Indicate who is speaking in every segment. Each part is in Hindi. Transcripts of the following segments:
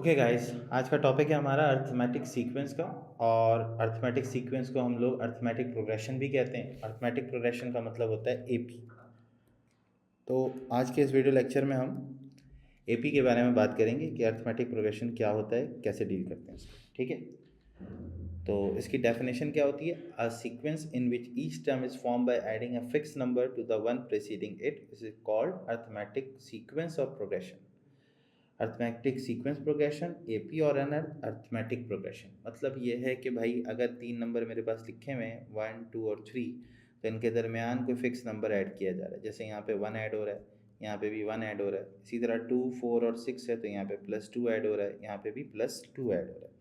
Speaker 1: ओके गाइस, आज का टॉपिक है हमारा अर्थमेटिक सीक्वेंस का। और अर्थमेटिक सीक्वेंस को हम लोग अर्थमेटिक प्रोग्रेशन भी कहते हैं। अर्थमेटिक प्रोग्रेशन का मतलब होता है एपी। तो आज के इस वीडियो लेक्चर में हम एपी के बारे में बात करेंगे कि अर्थमेटिक प्रोग्रेशन क्या होता है, कैसे डील करते हैं इसको। ठीक है, तो इसकी डेफिनेशन क्या होती है? A sequence in which each term is form by adding a fix number two the one preceding it is called arithmetic sequence of progression. Arithmetic sequence progression, AP और एन अर्थमेटिक प्रोग्रेशन। मतलब ये है कि भाई अगर 3 नंबर मेरे पास लिखे हुए हैं 1, 2 और 3, तो इनके दरमियान कोई फिक्स नंबर ऐड किया जा रहा है। जैसे यहाँ पे 1 ऐड हो रहा है, यहाँ पे भी 1 ऐड हो रहा है। इसी तरह 2, 4 और 6 है तो यहाँ पे +2 ऐड हो रहा है, यहाँ पे भी +2 ऐड हो रहा है।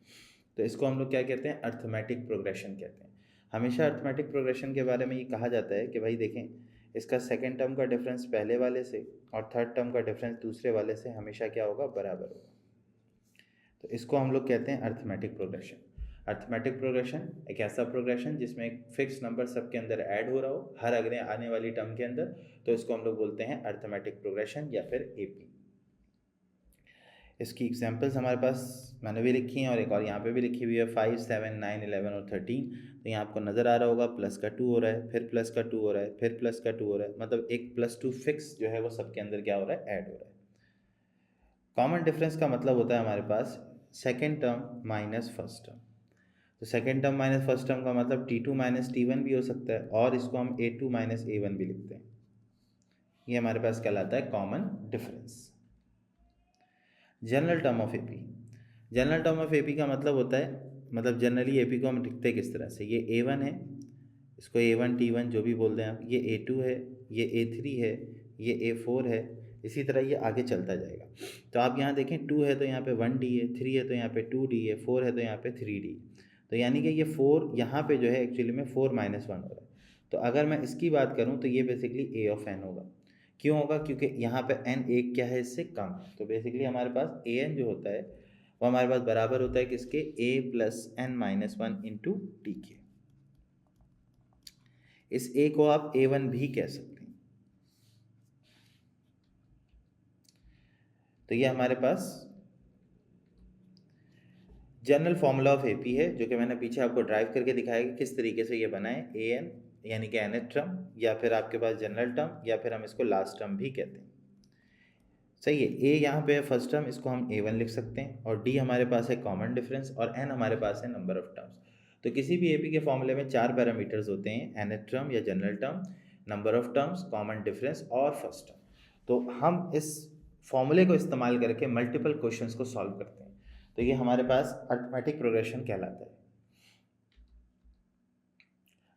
Speaker 1: तो इसको हम लोग क्या कहते हैं? अर्थमेटिक प्रोग्रेशन कहते हैं। हमेशा अर्थमेटिक प्रोग्रेशन के बारे में ये कहा जाता है कि भाई देखें, इसका सेकेंड टर्म का डिफरेंस पहले वाले से और थर्ड टर्म का डिफरेंस दूसरे वाले से हमेशा क्या होगा? बराबर होगा। तो इसको हम लोग कहते हैं अर्थमेटिक प्रोग्रेशन। अर्थमेटिक प्रोग्रेशन एक ऐसा प्रोग्रेशन जिसमें एक फिक्स नंबर सबके अंदर ऐड हो रहा हो हर अगले आने वाली टर्म के अंदर, तो इसको हम लोग बोलते हैं अर्थमेटिक प्रोग्रेशन या फिर एपी। इसकी एग्जांपल्स हमारे पास मैंने भी लिखी हैं और एक और यहाँ पे भी लिखी हुई है 5, 7, 9, 11 और 13। तो यहाँ आपको नज़र आ रहा होगा प्लस का 2 हो रहा है, फिर प्लस का 2 हो रहा है, फिर प्लस का 2 हो रहा है। मतलब एक +2 फिक्स जो है वो सबके अंदर क्या हो रहा है? ऐड हो रहा है। कॉमन डिफरेंस का मतलब होता है हमारे पास second term minus first term. तो second term minus first term का मतलब T2 माइनस T1 भी हो सकता है और इसको हम A2 माइनस A1 भी लिखते हैं। ये हमारे पास कहलाता है common difference. General term of AP. General term of AP का मतलब होता है, मतलब जनरली एपी को हम लिखते किस तरह से? ये A1 है, इसको A1 T1 जो भी बोल दें आप। ये A2 है, ये A3 है, ये A4 है। इसी तरह ये आगे चलता जाएगा। तो आप यहाँ देखें 2 है तो यहाँ पे 1D है, 3 है तो यहाँ पे 2D है, 4 है तो यहाँ पे 3D। तो यानी कि ये 4 यहाँ पे जो है एक्चुअली में 4 - 1 हो रहा है। तो अगर मैं इसकी बात करूँ तो ये बेसिकली A ऑफ n होगा। क्यों होगा? क्योंकि यहाँ पे n एक क्या है? इससे कम है। तो बेसिकली हमारे पास an जो होता है वो हमारे पास बराबर होता है किसके? a + n - 1 इंटू टी के। इस a को आप A1 भी कह सकते हैं। तो ये हमारे पास जनरल फॉर्मूला ऑफ एपी है जो कि मैंने पीछे आपको ड्राइव करके दिखाया कि किस तरीके से ये बनाए। an यानी कि nth टर्म, या फिर आपके पास जनरल टर्म, या फिर हम इसको लास्ट टर्म भी कहते हैं। सही है। a यहाँ पे है फर्स्ट टर्म, इसको हम A1 लिख सकते हैं, और d हमारे पास है कॉमन डिफरेंस, और n हमारे पास है नंबर ऑफ टर्म्स। तो किसी भी एपी के फॉर्मूले में 4 पैरामीटर्स होते हैं: nth टर्म या general term, number of terms, common difference और फर्स्ट टर्म। तो हम इस फॉर्मूले को इस्तेमाल करके मल्टीपल क्वेश्चंस को सॉल्व करते हैं। तो ये हमारे पास अर्थमेटिक प्रोग्रेशन कहलाता है।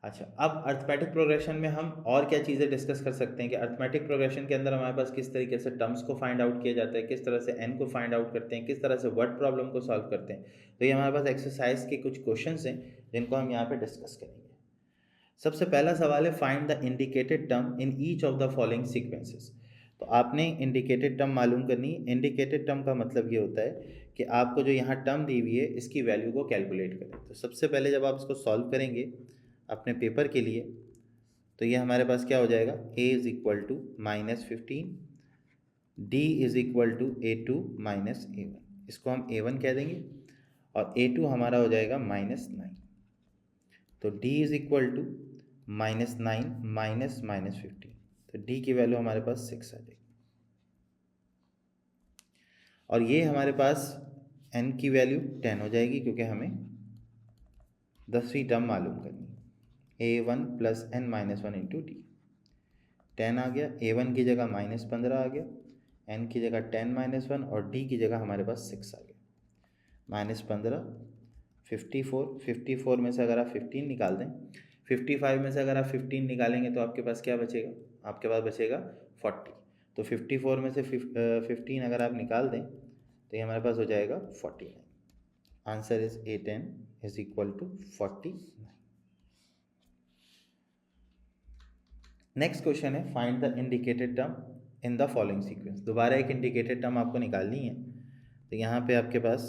Speaker 1: अच्छा, अब अर्थमेटिक प्रोग्रेशन में हम और क्या चीज़ें डिस्कस कर सकते हैं कि अर्थमेटिक प्रोग्रेशन के अंदर हमारे पास किस तरीके से टर्म्स को फाइंड आउट किया जाता है, किस तरह से एन को फाइंड आउट करते हैं, किस तरह से वर्ड प्रॉब्लम को सॉल्व करते हैं। तो ये हमारे पास एक्सरसाइज के कुछ क्वेश्चंस हैं जिनको हम यहाँ पे डिस्कस करेंगे। सबसे पहला सवाल है, find the indicated term in each of the following sequences. तो आपने इंडिकेटेड टर्म मालूम करनी है। इंडिकेटेड टर्म का मतलब ये होता है कि आपको जो यहाँ टर्म दी हुई है इसकी वैल्यू को कैलकुलेट करें। तो सबसे पहले जब आप इसको सॉल्व करेंगे अपने पेपर के लिए, तो ये हमारे पास क्या हो जाएगा? a is equal to -15, d is equal to A2 minus A1। इसको हम A1 कह देंगे और A2 हमारा हो जाएगा -9। तो d is equal to -9 minus -15, तो d की वैल्यू हमारे पास 6 आ जाएगी। और ये हमारे पास n की वैल्यू 10 हो जाएगी क्योंकि हमें 10वीं टर्म मालूम करनी है। A1 + n - 1 into D. 10 आ गया, A1 की जगह -15 आ गया, n की जगह 10 - 1 और d की जगह हमारे पास 6 आ गया। -15, 54, 54 में से अगर आप 15 निकाल दें, 55 में से अगर आप 15 निकालेंगे तो आपके पास क्या बचेगा? आपके पास बचेगा 40। तो 54 में से 15 अगर आप निकाल दें तो ये हमारे पास हो जाएगा 49। Answer is A10 is equal to 49। Next question है, find the indicated term in the following sequence. दोबारा एक इंडिकेटेड टर्म आपको निकालनी है। तो यहाँ पे आपके पास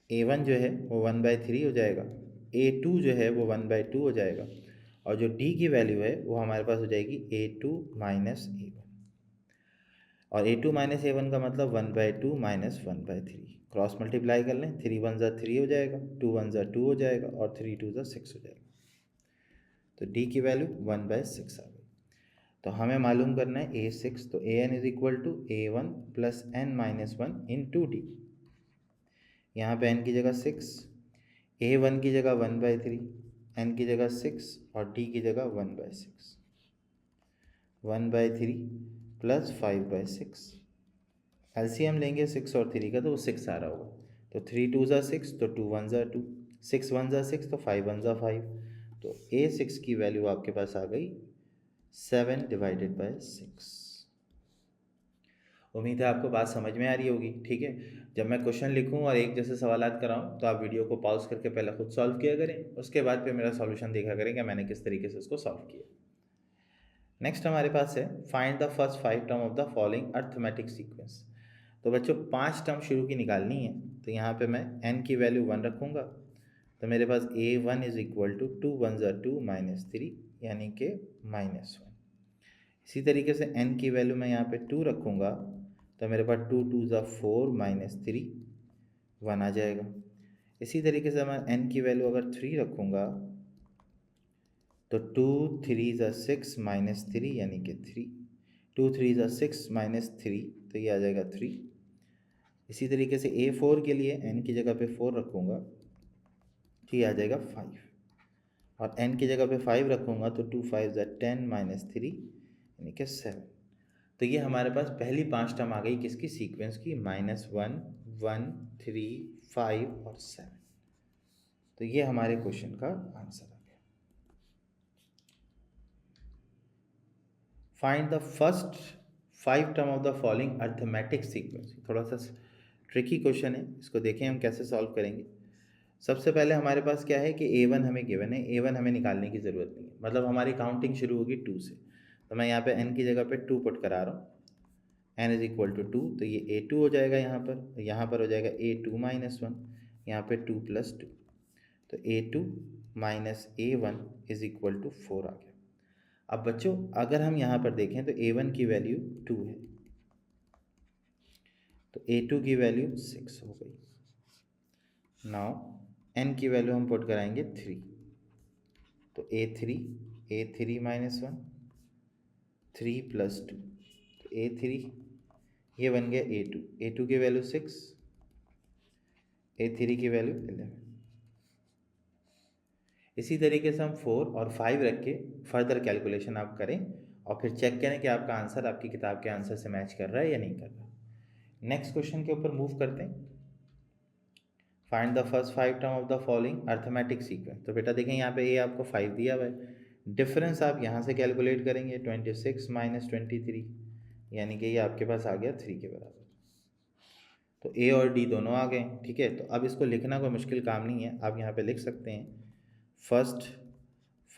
Speaker 1: A1 जो है वो 1/3 हो जाएगा, A2 जो है वो 1/2 हो जाएगा, और जो D की वैल्यू है वो हमारे पास हो जाएगी A2 माइनस A1। और A2 माइनस A1 का मतलब 1/2 माइनस 1/3, क्रॉस मल्टीप्लाई कर लें, 3 1 ज़ा 3 हो जाएगा, 2 1 ज़ा 2 हो जाएगा और 3 2 ज़ा 6 हो जाएगा। तो D की वैल्यू 1/6 आ गई। तो हमें मालूम करना है A6, तो AN is equal to A1 plus n minus 1 into D. यहाँ पे n की जगह 6, A1 की जगह 1/3, n की जगह 6 और d की जगह 1/6, 1/3 प्लस 5/6। एलसीएम लेंगे 6 और 3 का तो वो 6 आ रहा होगा। तो 3 2 ज़ा 6, तो 2 1 ज़ा 2, 6 1 ज़ा 6, तो 5 1 ज़ा 5। तो A6 की वैल्यू आपके पास आ गई 7/6। उम्मीद है आपको बात समझ में आ रही होगी। ठीक है, जब मैं क्वेश्चन लिखूं और एक जैसे सवालात कराऊं तो आप वीडियो को पॉज करके पहले खुद सॉल्व किया करें, उसके बाद फिर मेरा सॉल्यूशन देखा करें कि मैंने किस तरीके से उसको सॉल्व किया। नेक्स्ट हमारे पास है find the first 5 term of the following arithmetic sequence. तो बच्चों 5 टर्म शुरू की निकालनी है। तो यहाँ पे मैं n की वैल्यू 1 रखूँगा, तो मेरे पास A1 इज इक्वल टू 2 1 ज़ा 2 माइनस 3 यानी कि -1। इसी तरीके से n की वैल्यू मैं यहाँ पे 2 रखूँगा, तो मेरे पास 2 2 ज़ा 4 माइनस 3 1 आ जाएगा। इसी तरीके से मैं n की वैल्यू अगर 3 रखूँगा तो 2 3 ज़ा 6 माइनस 3 यानी कि 3, 2 3 ज़ा 6 माइनस 3, तो ये आ जाएगा 3। इसी तरीके से A4 के लिए n की जगह पे 4 रखूँगा तो ये आ जाएगा 5, और n की जगह पे 5 रखूँगा तो 2 5 ज़ा 10 माइनस 3 यानी कि 7। तो ये हमारे पास पहली 5 टर्म आ गई किसकी, सीक्वेंस की, -1 1 3 5 और 7। तो ये हमारे क्वेश्चन का आंसर आ गया। Find the first 5 term of the following arithmetic sequence. थोड़ा सा ट्रिकी क्वेश्चन है, इसको देखें हम कैसे सॉल्व करेंगे। सबसे पहले हमारे पास क्या है कि A1 हमें गिवन है, A1 हमें निकालने की ज़रूरत नहीं है, मतलब हमारी काउंटिंग शुरू होगी 2 से। तो मैं यहाँ पे n की जगह पे 2 पुट करा रहा हूँ, n इज इक्वल टू 2, तो ये A2 हो जाएगा यहाँ पर हो जाएगा A2 माइनस 1, यहाँ पे 2 प्लस 2, तो A2 minus A1 is equal to 4 आ गया। अब बच्चों अगर हम यहाँ पर देखें तो A1 की वैल्यू 2 है, तो A2 की वैल्यू 6 हो गई। नाउ n की वैल्यू हम पुट कराएंगे 3, तो A3 माइनस 1, 3 प्लस 2, तो A3 ये बन गया A2 की वैल्यू 6, A3 की वैल्यू 11। इसी तरीके से हम 4 और 5 रख के फर्दर कैलकुलेशन आप करें और फिर चेक करें कि आपका आंसर आपकी किताब के आंसर से मैच कर रहा है या नहीं कर रहा। नेक्स्ट क्वेश्चन के ऊपर मूव करते हैं। Find the first 5 term of the following arithmetic sequence. तो बेटा देखें यहाँ पे ये आपको 5 दिया हुआ है, डिफरेंस आप यहाँ से कैलकुलेट करेंगे 26 माइनस 23, यानी कि ये आपके पास आ गया 3 के बराबर। तो A और D दोनों आ गए। ठीक है, तो अब इसको लिखना कोई मुश्किल काम नहीं है, आप यहाँ पे लिख सकते हैं first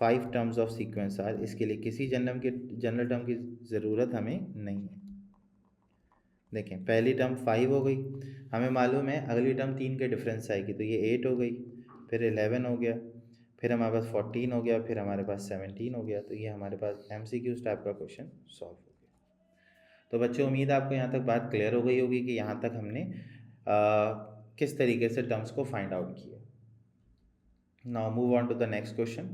Speaker 1: 5 terms of sequence are. इसके लिए किसी जनरल टर्म की ज़रूरत हमें नहीं है। देखें पहली टर्म 5 हो गई, हमें मालूम है अगली टर्म 3 के डिफरेंस आएगी, तो ये 8 हो गई, फिर 11 हो गया, फिर हमारे पास 14 हो गया, फिर हमारे पास 17 हो गया। तो ये हमारे पास MCQ टाइप का क्वेश्चन सॉल्व हो गया। तो बच्चों उम्मीद है आपको यहाँ तक बात क्लियर हो गई होगी कि यहाँ तक हमने किस तरीके से टर्म्स को फाइंड आउट किया। Now move on to the next question.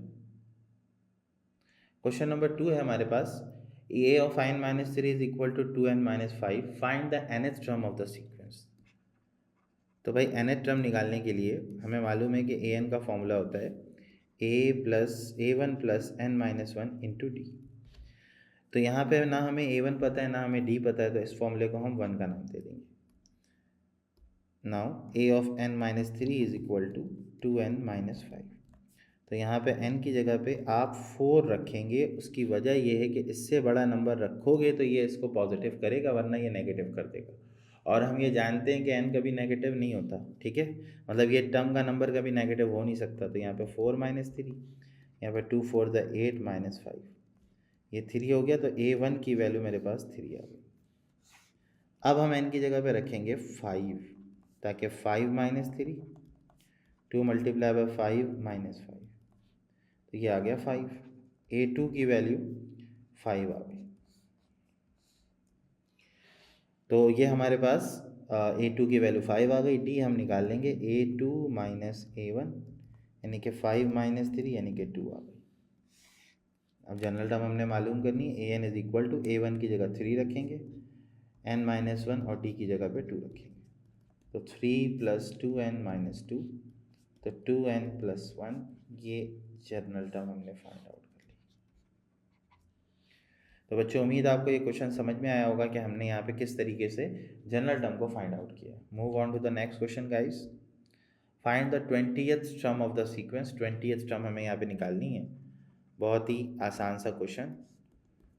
Speaker 1: Question number 2 है हमारे पास, A of n minus 3 is equal to 2n minus 5, find the nth term of the sequence। तो भाई nth टर्म निकालने के लिए हमें मालूम है कि an का फॉर्मूला होता है A1 plus n minus 1 into D. तो यहाँ पे ना हमें A1 पता है ना हमें D पता है, तो इस फॉर्मूले को हम 1 का नाम दे देंगे। Now A of n minus 3 is equal to 2n minus 5। तो यहाँ पे n की जगह पे आप 4 रखेंगे, उसकी वजह ये है कि इससे बड़ा नंबर रखोगे तो ये इसको पॉजिटिव करेगा, वरना ये नेगेटिव कर देगा। और हम ये जानते हैं कि n कभी नेगेटिव नहीं होता। ठीक है, मतलब ये टर्म का नंबर कभी नेगेटिव हो नहीं सकता। तो यहाँ पे 4 माइनस 3, यहाँ पे 2 4 द 8 माइनस 5, ये 3 हो गया, तो A1 की वैल्यू मेरे पास 3 आ गई। अब हम n की जगह पे रखेंगे 5, ताकि 5 माइनस 3, 2 मल्टीप्लाई बाय 5 माइनस 5, तो ये आ गया 5। A2 की वैल्यू 5 आ गई। तो ये हमारे पास A2 की वैल्यू 5 आ गई। D हम निकाल लेंगे A2 माइनस A1 यानी कि 5 माइनस 3 यानी कि 2 आ गई। अब जनरल टर्म हमने मालूम करनी है। AN is equal to A1 की जगह 3 रखेंगे, N माइनस 1 और D की जगह पे 2 रखेंगे। तो 3 प्लस 2N माइनस 2, तो 2N प्लस 1, ये जनरल टर्म हमने फाइंड आउट कर ली। तो बच्चों उम्मीद आपको ये क्वेश्चन समझ में आया होगा कि हमने यहाँ पे किस तरीके से जनरल टर्म को फाइंड आउट किया। Move on to the next question guys. Find the 20th term of the sequence. 20th term हमें यहाँ पे निकालनी है। बहुत ही आसान सा क्वेश्चन।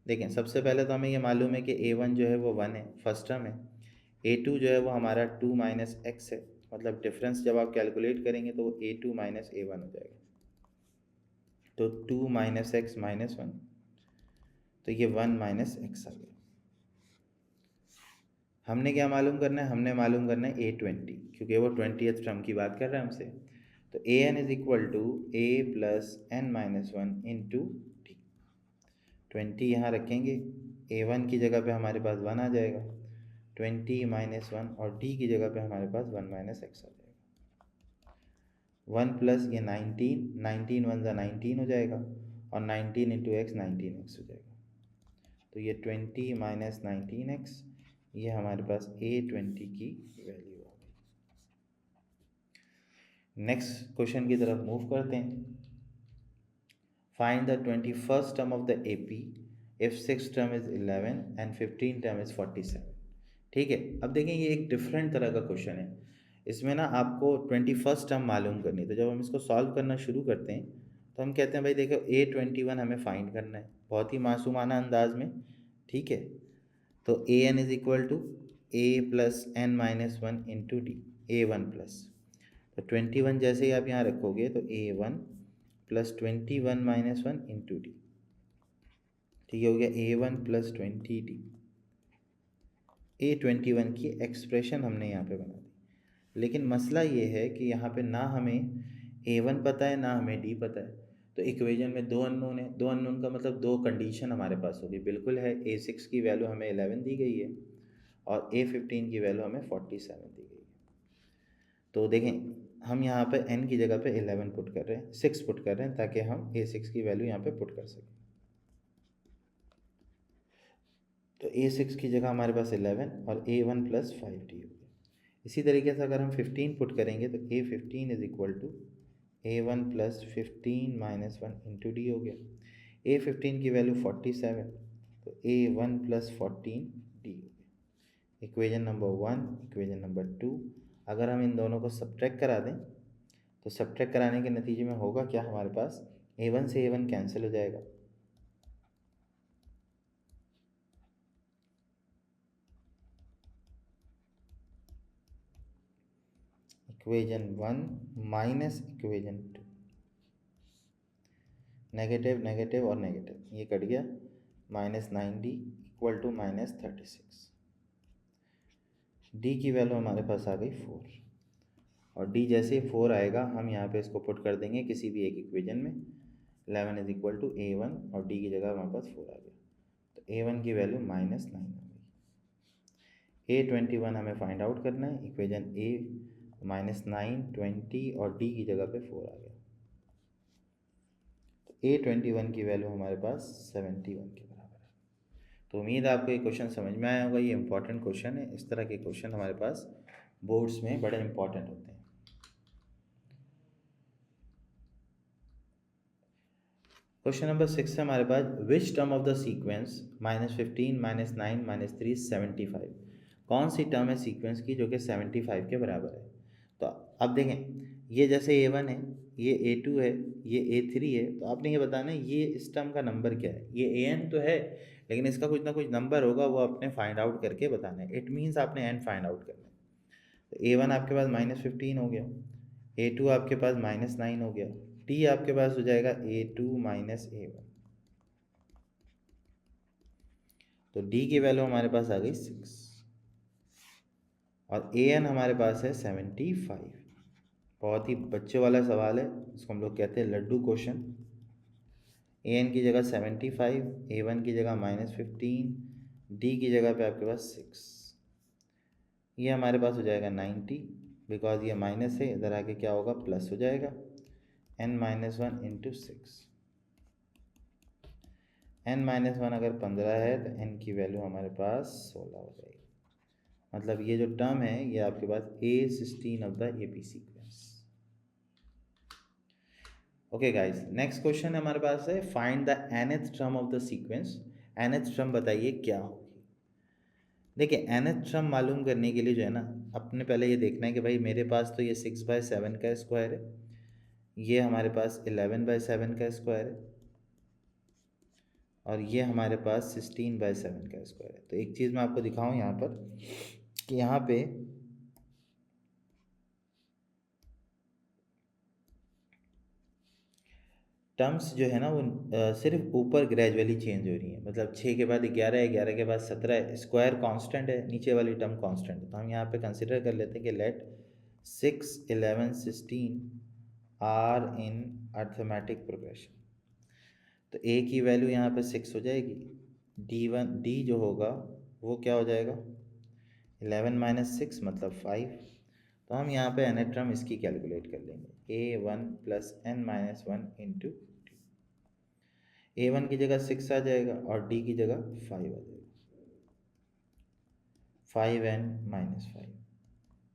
Speaker 1: देखें, सबसे पहले तो हमें ये मालूम है कि A1 जो है वो 1 है, फर्स्ट टर्म है। A2 जो है वो हमारा 2 माइनस एक्स है, मतलब डिफरेंस जब आप कैलकुलेट करेंगे तो वो A2 माइनस A1 हो जाएगा। तो 2 माइनस एक्स माइनस 1, तो ये 1 माइनस एक्स आ गया। हमने क्या मालूम करना है? हमने मालूम करना है A20, क्योंकि वो 20th टर्म की बात कर रहा है हमसे। तो AN is equal to A plus N minus 1 into D. 20 यहाँ रखेंगे, A1 की जगह पे हमारे पास 1 आ जाएगा, 20 माइनस 1, और D की जगह पे हमारे पास 1 माइनस एक्स आ जाएगा। 1 प्लस ये 19, 19 1 ज़ा 19 हो जाएगा, और 19 इंटू एक्स 19x हो जाएगा। तो ये 20 माइनस 19x, ये हमारे पास A20 की वैल्यू आ गई। नेक्स्ट क्वेश्चन की तरफ मूव करते हैं। Find the 21st term of the AP if 6th term is 11 and 15th term is 47। ठीक है, अब देखें ये एक डिफरेंट तरह का क्वेश्चन है। इसमें ना आपको 21st टर्म मालूम करनी है। तो जब हम इसको सॉल्व करना शुरू करते हैं तो हम कहते हैं भाई देखो A21 हमें फाइंड करना है, बहुत ही मासूमाना अंदाज में। ठीक है, तो AN is equal to A plus N minus 1 into D, A1 plus, तो 21 जैसे ही आप यहाँ रखोगे तो A1 plus 21 minus 1 into D. ठीक है, हो गया A1 प्लस 20D। A21 की एक्सप्रेशन हमने यहाँ पे बना दी। लेकिन मसला ये है कि यहाँ पे ना हमें A1 पता है ना हमें D पता है। तो इक्वेशन में दो अननोन है। दो अननोन का मतलब दो कंडीशन हमारे पास होगी। बिल्कुल है, A6 की वैल्यू हमें 11 दी गई है और A15 की वैल्यू हमें 47 दी गई है। तो देखें हम यहाँ पे n की जगह पे 11 पुट कर रहे हैं, 6 पुट कर रहे हैं, ताकि हम A6 की वैल्यू यहाँ पे पुट कर सकें। तो A6 की जगह हमारे पास 11 और A1 प्लस 5D हो गया। इसी तरीके से अगर हम 15 पुट करेंगे तो A15 is equal to A1 plus 15 minus 1 into D हो गया। A15 की वैल्यू 47, तो A1 प्लस 14 डी हो गया। इक्वेशन नंबर 1, इक्वेशन नंबर 2, अगर हम इन दोनों को सब्ट्रैक्ट करा दें तो सब्ट्रैक्ट कराने के नतीजे में होगा क्या, हमारे पास A1 से A1 कैंसिल हो जाएगा। Equation 1 minus equation 2, negative negative और नेगेटिव ये कट गया, minus 9D equal to minus 36। D की वैल्यू हमारे पास आ गई 4, और D जैसे 4 आएगा हम यहाँ पे इसको पुट कर देंगे किसी भी एक इक्वेशन में। 11 इज इक्वल टू A1 और D की जगह हमारे पास 4 आ गया, तो A1 की वैल्यू माइनस 9 आ गई। A21 हमें फाइंड आउट करना है। इक्वेशन A माइनस 9, 20 और D की जगह पे 4 आ गया, तो A21 की वैल्यू हमारे पास 71 के बराबर है। तो उम्मीद है आपको ये क्वेश्चन समझ में आया होगा। ये इंपॉर्टेंट क्वेश्चन है। इस तरह के क्वेश्चन हमारे पास बोर्ड्स में बड़े इंपॉर्टेंट होते हैं। क्वेश्चन नंबर 6 है हमारे पास, which term of the sequence -15 -9 -3 75, कौन सी टर्म है सीक्वेंस की जो कि 75 के बराबर है। तो अब देखें ये जैसे A1 है, ये A2 है, ये A3 है, तो आपने ये बताना है ये इस टर्म का नंबर क्या है। ये AN तो है लेकिन इसका कुछ ना कुछ नंबर होगा, वो आपने फाइंड आउट करके बताना है। इट मीन्स आपने N फाइंड आउट करना है। तो A1 आपके पास -15 हो गया, A2 आपके पास -9 हो गया, D आपके पास हो जाएगा A2 माइनस A1। तो D की वैल्यू हमारे पास आ गई 6, और AN हमारे पास है 75। बहुत ही बच्चे वाला सवाल है, इसको हम लोग कहते हैं लड्डू क्वेश्चन। AN की जगह 75, A1 की जगह -15, D की जगह पे आपके पास 6। ये हमारे पास हो जाएगा 90, बिकॉज ये माइनस है, इधर आके क्या होगा प्लस हो जाएगा, n-1 इंटू 6। n-1 अगर 15 है तो n की वैल्यू हमारे पास 16 हो जाएगी। मतलब ये जो टर्म है ये आपके पास A16 of the AP sequence. Okay guys, next question हमारे पास है find the nth term of the sequence. nth term बताइए क्या होगी। देखिए nth टर्म मालूम करने के लिए जो है ना, अपने पहले ये देखना है कि भाई मेरे पास तो ये 6/7 का स्क्वायर है, ये हमारे पास 11/7 का स्क्वायर है, और ये हमारे पास 16/7 का स्क्वायर है। तो एक चीज़ मैं आपको दिखाऊं यहाँ पर कि यहाँ पे टर्म्स जो है ना वो सिर्फ ऊपर ग्रेजुअली चेंज हो रही है। मतलब 6 के बाद 11, 11 के बाद 17, स्क्वायर कांस्टेंट है, नीचे वाली टर्म कांस्टेंट है। तो हम यहाँ पे कंसिडर कर लेते हैं कि let 6, 11, 16 are in arithmetic progression. तो ए की वैल्यू यहाँ पे 6 हो जाएगी, डी जो होगा वो क्या हो जाएगा 11-6 मतलब 5। तो हम यहाँ पे nth टर्म इसकी कैलकुलेट कर लेंगे, A1 + n-1 इंटू A1 की जगह 6 आ जाएगा और D की जगह 5 आ जाएगा, 5n-5।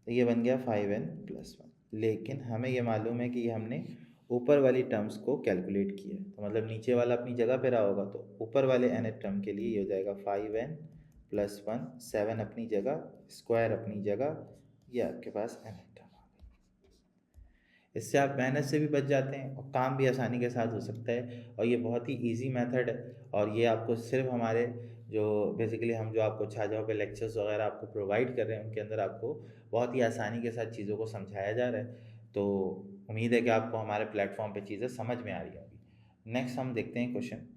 Speaker 1: तो ये बन गया 5n+1। लेकिन हमें ये मालूम है कि हमने ऊपर वाली टर्म्स को कैलकुलेट किया है, तो मतलब नीचे वाला अपनी जगह पे रहा होगा, तो ऊपर वाले nth टर्म के लिए ये हो जाएगा 5n+1, 7 अपनी जगह, स्क्वायर अपनी जगह, ये आपके पास nth टर्म आ गई। इससे आप मेहनत से भी बच जाते हैं और काम भी आसानी के साथ हो सकता है, और ये बहुत ही इजी मेथड है। और ये आपको सिर्फ हमारे जो बेसिकली हम जो आपको छाजाओं पे लेक्चर्स वगैरह आपको प्रोवाइड कर रहे हैं, उनके अंदर आपको बहुत ही आसानी के साथ चीज़ों को समझाया जा रहा है। तो उम्मीद है कि आपको हमारे प्लेटफॉर्म पे चीज़ें समझ में आ रही होंगी। नेक्स्ट हम देखते हैं question.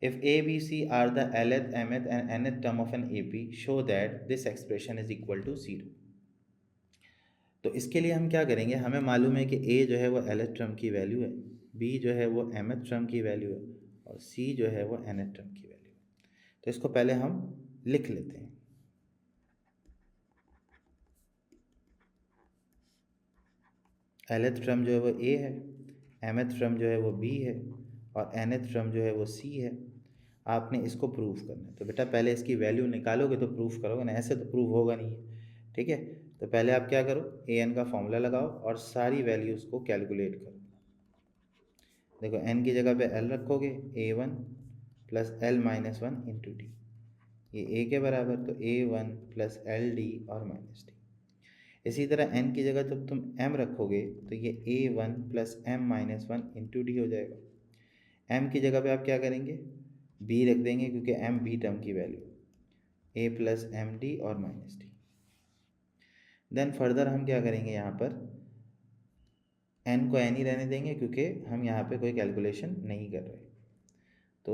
Speaker 1: If A, B, C are the lth, mth and nth term of an AP, show that this expression is equal to 0. तो इसके लिए हम क्या करेंगे, हमें मालूम है कि A जो है वो lth टर्म की वैल्यू है, B जो है वो mth टर्म की वैल्यू है, और C जो है वो nth टर्म की वैल्यू है। तो इसको पहले हम लिख लेते हैं। lth टर्म जो है वो A है, mth टर्म जो है वो B है, और nth टर्म जो है वो C है। आपने इसको प्रूफ करना है, तो बेटा पहले इसकी वैल्यू निकालोगे तो प्रूफ करोगे ना, ऐसे तो प्रूफ होगा नहीं है। ठीक है, तो पहले आप क्या करो, an का फॉर्मूला लगाओ और सारी वैल्यूज़ को कैलकुलेट करो। देखो n की जगह पे l रखोगे, A1 + l-1 इंटू डी, ये a के बराबर, तो A1 + LD और -D। इसी तरह n की जगह जब तुम m रखोगे तो ये A1 + m-1 इंटू डी हो जाएगा। m की जगह पे आप क्या करेंगे, b रख देंगे, क्योंकि m b टर्म की वैल्यू, a + md और -d। देन फर्दर हम क्या करेंगे, यहाँ पर n को n ही रहने देंगे, क्योंकि हम यहाँ पे कोई कैलकुलेशन नहीं कर रहे। तो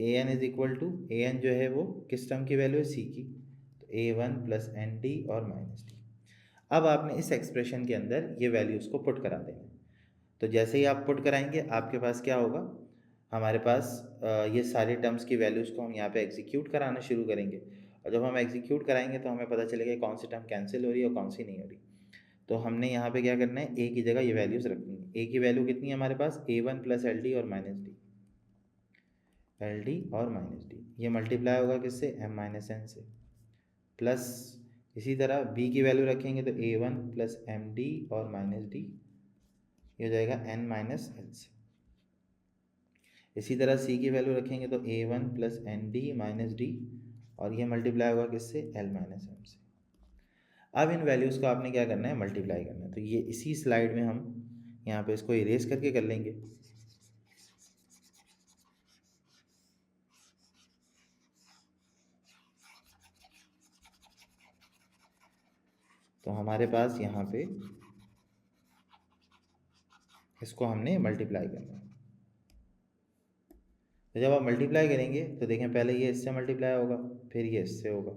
Speaker 1: an is equal to, an जो है वो किस टर्म की वैल्यू है, c की, तो A1 + nd और -d। अब आपने इस एक्सप्रेशन के अंदर ये वैल्यूज़ को पुट करा देना। तो जैसे ही आप पुट कराएंगे आपके पास क्या होगा, हमारे पास ये सारे टर्म्स की वैल्यूज़ को हम यहाँ पे एग्जीक्यूट कराना शुरू करेंगे, और जब हम एग्जीक्यूट कराएंगे तो हमें पता चलेगा कौन सी टर्म कैंसिल हो रही है और कौन सी नहीं हो रही। तो हमने यहाँ पे क्या करना है, a की जगह ये वैल्यूज़ रखनी है। a की वैल्यू कितनी है हमारे पास, A1 + LD और -D, LD और -D, ये मल्टीप्लाई होगा किससे, m-n से, प्लस इसी तरह b की वैल्यू रखेंगे तो A1 + MD और -D, ये हो जाएगा n-l से। इसी तरह c की वैल्यू रखेंगे तो A1 + ND -D, और ये मल्टीप्लाई होगा किससे, l-m से। अब इन वैल्यूज़ को आपने क्या करना है, मल्टीप्लाई करना है। तो ये इसी स्लाइड में हम यहाँ पे इसको इरेज करके कर लेंगे। तो हमारे पास यहाँ पे इसको हमने मल्टीप्लाई करना है। तो जब आप मल्टीप्लाई करेंगे तो देखें, पहले ये इससे मल्टीप्लाई होगा, फिर ये इससे होगा,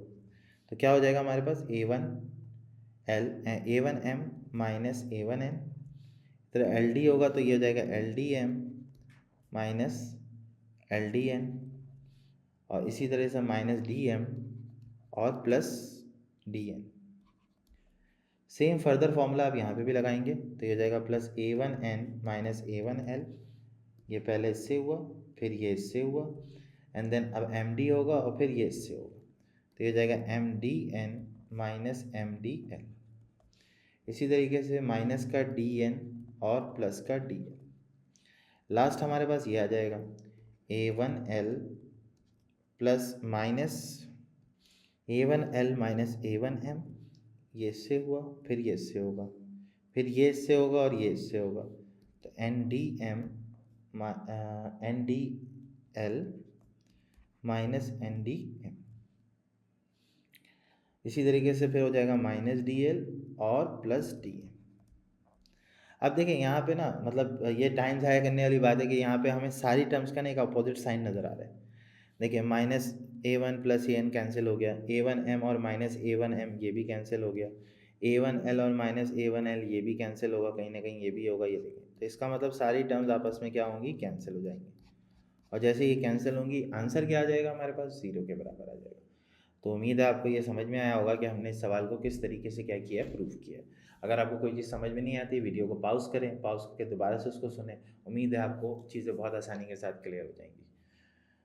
Speaker 1: तो क्या हो जाएगा हमारे पास, A1m - A1n, तो LD होगा तो ये हो जाएगा LDM - LDN, और इसी तरह से -DM और plus D N. Same further formula आप यहाँ पे भी लगाएंगे तो ये हो जाएगा प्लस a1n माइनस a1l। ये पहले इससे हुआ, फिर ये इससे हुआ, एंड देन अब md होगा और फिर ये इससे होगा, तो ये हो जाएगा mdn माइनस mdl। इसी तरीके से माइनस का dn और प्लस का dl। लास्ट हमारे पास ये आ जाएगा a1l plus minus a1l minus a1m। ये इससे हुआ, फिर ये इससे होगा, फिर ये इससे होगा और ये इससे होगा, तो ndm ndl माइनस ndm। इसी तरीके से फिर हो जाएगा माइनस dl और प्लस dm। अब देखिए यहाँ पे ना मतलब ये टाइम ज़ाया करने वाली बात है कि यहाँ पे हमें सारी टर्म्स का ना एक अपोजिट साइन नज़र आ रहा है। देखिए minus a1 plus an cancel हो गया, a1m और माइनस a1m ये भी कैंसिल हो गया, a1l और माइनस a1l ये भी कैंसिल होगा, कहीं ना कहीं ये भी होगा, ये देखिए। तो इसका मतलब सारी टर्म्स आपस में क्या होंगी, कैंसिल हो जाएंगी। और जैसे ये कैंसिल होंगी आंसर क्या आ जाएगा हमारे पास, 0 के बराबर आ जाएगा। तो उम्मीद है आपको ये समझ में आया होगा कि हमने इस सवाल को किस तरीके से क्या किया है, प्रूव किया है। अगर आपको कोई चीज़ समझ में नहीं आती, वीडियो को पॉज करें, पॉज करके दोबारा से उसको सुने। उम्मीद है आपको चीज़ें बहुत आसानी के साथ क्लियर हो जाएंगी।